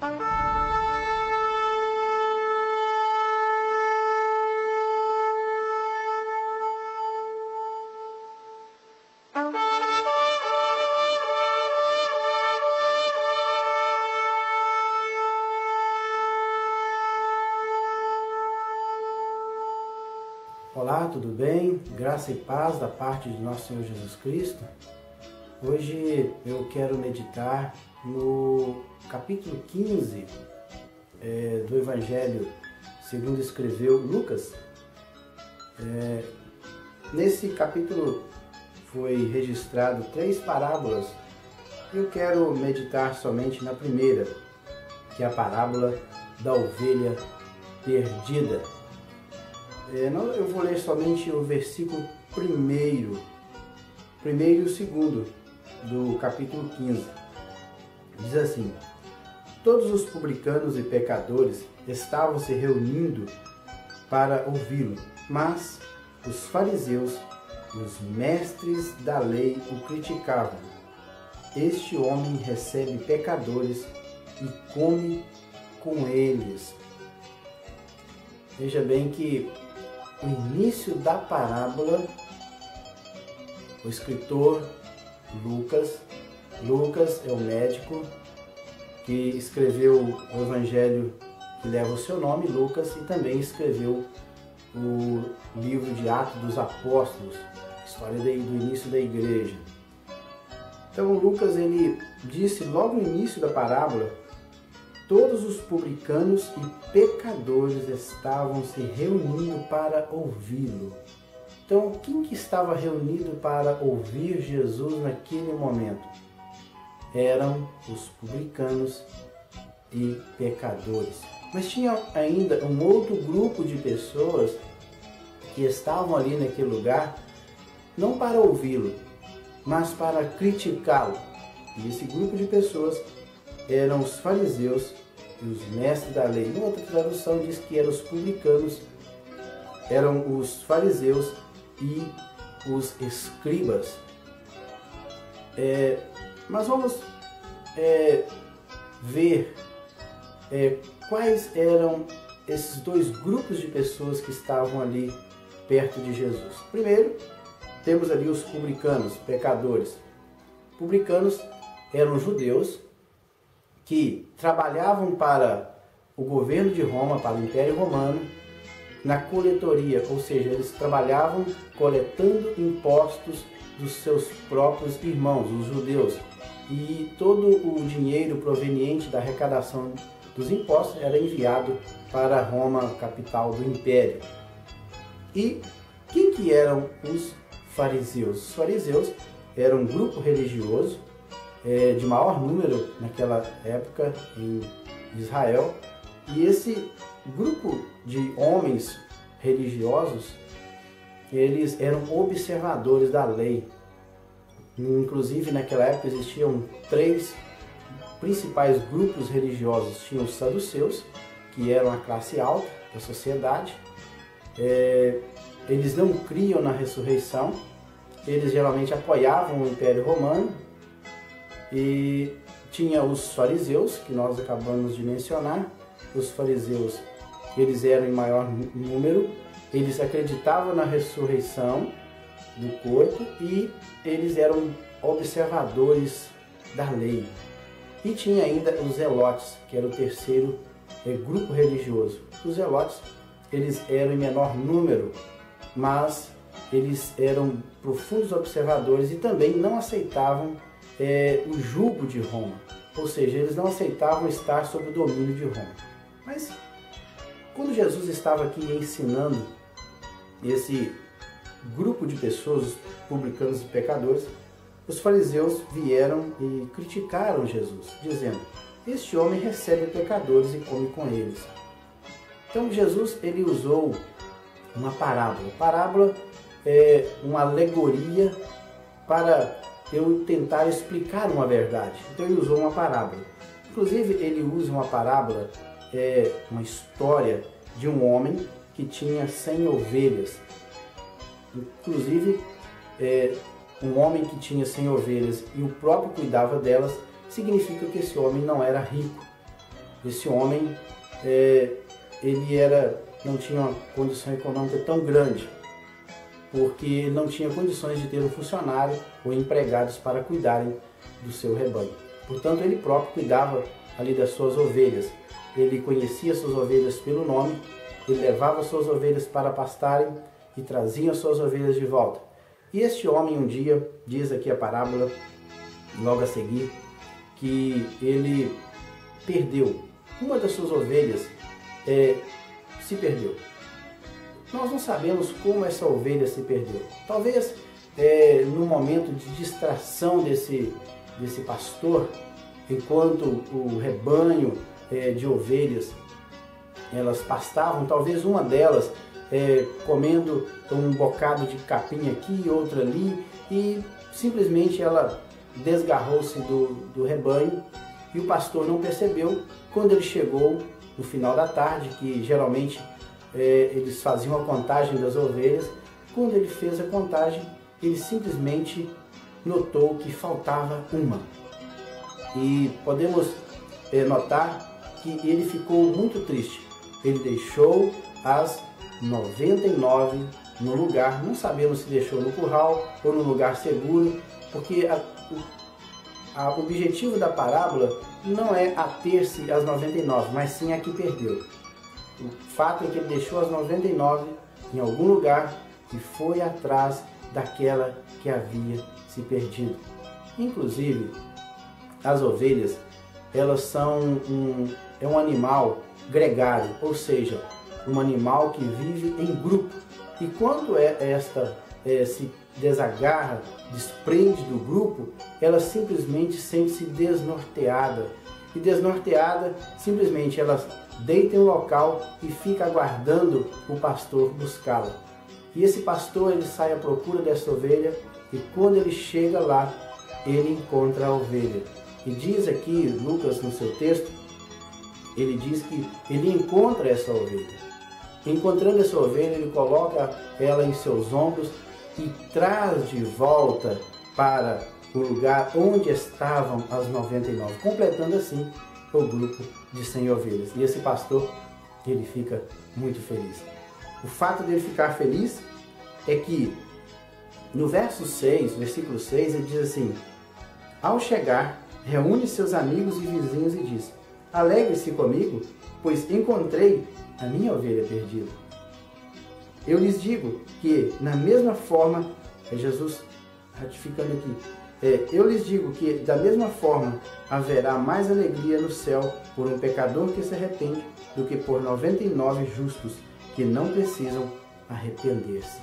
Olá, tudo bem? Graça e paz da parte de nosso Senhor Jesus Cristo. Hoje eu quero meditar no capítulo 15 do Evangelho segundo escreveu Lucas. Nesse capítulo foi registrado 3 parábolas. Eu quero meditar somente na primeira, que é a parábola da ovelha perdida. Eu vou ler somente o versículo primeiro e o segundo do capítulo 15. Diz assim: todos os publicanos e pecadores estavam se reunindo para ouvi-lo, mas os fariseus e os mestres da lei o criticavam. Este homem recebe pecadores e come com eles. Veja bem que o início da parábola, o escritor Lucas é o médico que escreveu o evangelho que leva o seu nome, Lucas, e também escreveu o livro de Atos dos Apóstolos, história do início da igreja. Então Lucas, ele disse logo no início da parábola: todos os publicanos e pecadores estavam se reunindo para ouvi-lo. Então, quem que estava reunido para ouvir Jesus naquele momento? Eram os publicanos e pecadores. Mas tinha ainda um outro grupo de pessoas que estavam ali naquele lugar, não para ouvi-lo, mas para criticá-lo. E esse grupo de pessoas eram os fariseus e os mestres da lei. Uma outra tradução diz que eram os publicanos, eram os fariseus e os escribas. Mas vamos ver quais eram esses 2 grupos de pessoas que estavam ali perto de Jesus. Primeiro, temos ali os publicanos, pecadores. Publicanos eram judeus que trabalhavam para o governo de Roma, para o Império Romano, na coletoria, ou seja, eles trabalhavam coletando impostos dos seus próprios irmãos, os judeus. E todo o dinheiro proveniente da arrecadação dos impostos era enviado para Roma, capital do Império. E quem que eram os fariseus? Os fariseus eram um grupo religioso de maior número naquela época em Israel, e esse grupo de homens religiosos, eles eram observadores da lei. Inclusive naquela época existiam 3 principais grupos religiosos. Tinham os saduceus, que eram a classe alta da sociedade. Eles não criam na ressurreição, eles geralmente apoiavam o Império Romano. E tinha os fariseus, que nós acabamos de mencionar. Os fariseus, eles eram em maior número, eles acreditavam na ressurreição do corpo e eles eram observadores da lei. E tinha ainda os zelotes, que era o terceiro grupo religioso. Os zelotes, eles eram em menor número, mas eles eram profundos observadores e também não aceitavam o jugo de Roma, ou seja, eles não aceitavam estar sob o domínio de Roma. Mas quando Jesus estava aqui ensinando esse grupo de pessoas, publicanos e pecadores, os fariseus vieram e criticaram Jesus, dizendo: este homem recebe pecadores e come com eles. Então Jesus, ele usou uma parábola. Parábola é uma alegoria para eu tentar explicar uma verdade. Então ele usou uma parábola. Inclusive ele usa uma parábola, uma história de um homem que tinha 100 ovelhas. Inclusive um homem que tinha 100 ovelhas e o próprio cuidava delas, significa que esse homem não era rico. Esse homem, não tinha uma condição econômica tão grande, porque ele não tinha condições de ter um funcionário ou empregados para cuidarem do seu rebanho. Portanto, ele próprio cuidava ali das suas ovelhas. Ele conhecia suas ovelhas pelo nome, ele levava suas ovelhas para pastarem e trazia suas ovelhas de volta. E este homem um dia, diz aqui a parábola, logo a seguir, que ele perdeu. Uma das suas ovelhas se perdeu. Nós não sabemos como essa ovelha se perdeu. Talvez no momento de distração desse pastor, enquanto o rebanho de ovelhas elas pastavam, talvez uma delas comendo um bocado de capim aqui, outra ali, e simplesmente ela desgarrou-se do rebanho e o pastor não percebeu. Quando ele chegou no final da tarde, que geralmente eles faziam a contagem das ovelhas, quando ele fez a contagem, ele simplesmente notou que faltava uma. E podemos notar que ele ficou muito triste. Ele deixou as 99 no lugar, não sabemos se deixou no curral ou no lugar seguro, porque o objetivo da parábola não é ater-se às 99, mas sim a que perdeu. O fato é que ele deixou as 99 em algum lugar e foi atrás daquela que havia se perdido. Inclusive, as ovelhas, elas são um animal gregário, ou seja, um animal que vive em grupo. E quando esta se desagarra, desprende do grupo, ela simplesmente sente-se desnorteada. E desnorteada, simplesmente ela deita em um local e fica aguardando o pastor buscá-la. E esse pastor, ele sai à procura dessa ovelha, e quando ele chega lá, ele encontra a ovelha. E diz aqui, Lucas, no seu texto, ele diz que ele encontra essa ovelha. Encontrando essa ovelha, ele coloca ela em seus ombros e traz de volta para o lugar onde estavam as 99, completando assim o grupo de 100 ovelhas. E esse pastor, ele fica muito feliz. O fato dele ficar feliz é que no verso 6, versículo 6, ele diz assim: ao chegar, reúne seus amigos e vizinhos e diz: alegre-se comigo, pois encontrei a minha ovelha perdida. Eu lhes digo que, na mesma forma, Jesus ratificando aqui, eu lhes digo que, da mesma forma, haverá mais alegria no céu por um pecador que se arrepende do que por 99 justos que não precisam arrepender-se.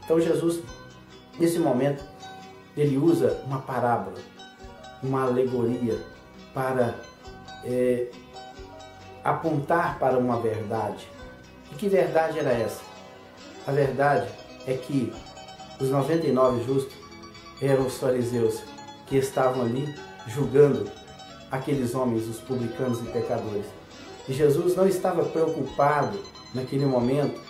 Então Jesus, nesse momento, ele usa uma parábola, uma alegoria para apontar para uma verdade. E que verdade era essa? A verdade é que os 99 justos eram os fariseus que estavam ali julgando aqueles homens, os publicanos e pecadores. E Jesus não estava preocupado naquele momento,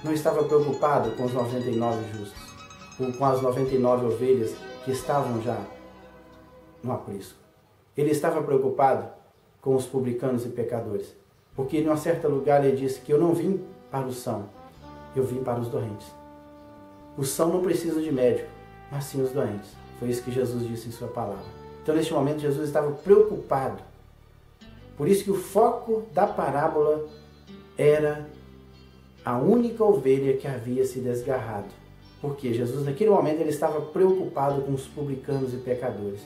não estava preocupado com os 99 justos, ou com as 99 ovelhas que estavam já no aprisco. Ele estava preocupado com os publicanos e pecadores, porque em um certo lugar ele disse que eu não vim para os sãos, eu vim para os doentes. Os sãos não precisam de médico, mas sim os doentes. Foi isso que Jesus disse em sua palavra. Então, neste momento, Jesus estava preocupado. Por isso que o foco da parábola era a única ovelha que havia se desgarrado. Porque Jesus, naquele momento, ele estava preocupado com os publicanos e pecadores.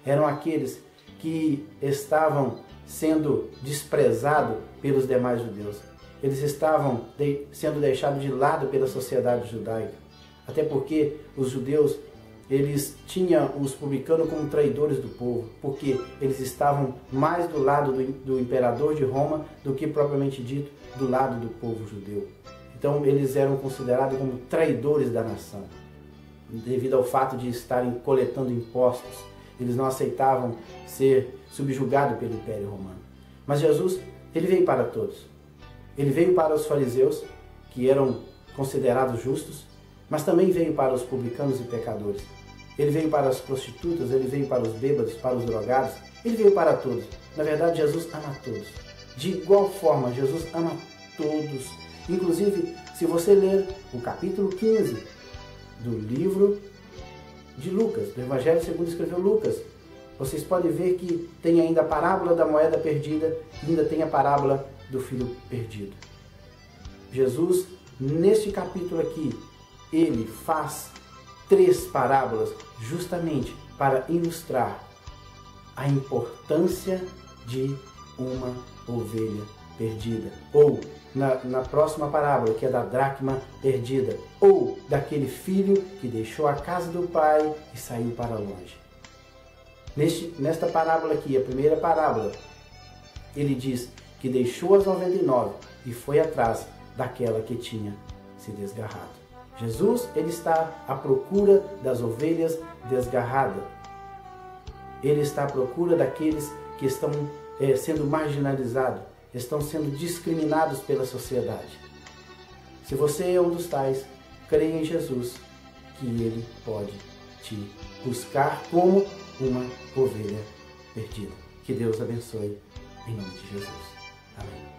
Eram aqueles que estavam sendo desprezados pelos demais judeus. Eles estavam sendo deixados de lado pela sociedade judaica. Até porque os judeus, eles tinham os publicanos como traidores do povo, porque eles estavam mais do lado do imperador de Roma do que propriamente dito do lado do povo judeu. Então eles eram considerados como traidores da nação, devido ao fato de estarem coletando impostos. Eles não aceitavam ser subjugados pelo Império Romano. Mas Jesus, ele veio para todos. Ele veio para os fariseus, que eram considerados justos, mas também veio para os publicanos e pecadores. Ele veio para as prostitutas, ele veio para os bêbados, para os drogados, ele veio para todos. Na verdade, Jesus ama todos. De igual forma, Jesus ama todos. Inclusive, se você ler o capítulo 15 do livro de Lucas, do Evangelho segundo escreveu Lucas, vocês podem ver que tem ainda a parábola da moeda perdida e ainda tem a parábola do filho perdido. Jesus, neste capítulo aqui, ele faz 3 parábolas justamente para ilustrar a importância de uma ovelha perdida. Ou na próxima parábola, que é da dracma perdida. Ou daquele filho que deixou a casa do pai e saiu para longe. Nesta parábola aqui, a primeira parábola, ele diz que deixou as 99 e foi atrás daquela que tinha se desgarrado. Jesus, ele está à procura das ovelhas desgarradas. Ele está à procura daqueles que estão sendo marginalizados, estão sendo discriminados pela sociedade. Se você é um dos tais, creia em Jesus, que ele pode te buscar como uma ovelha perdida. Que Deus abençoe, em nome de Jesus. Amém.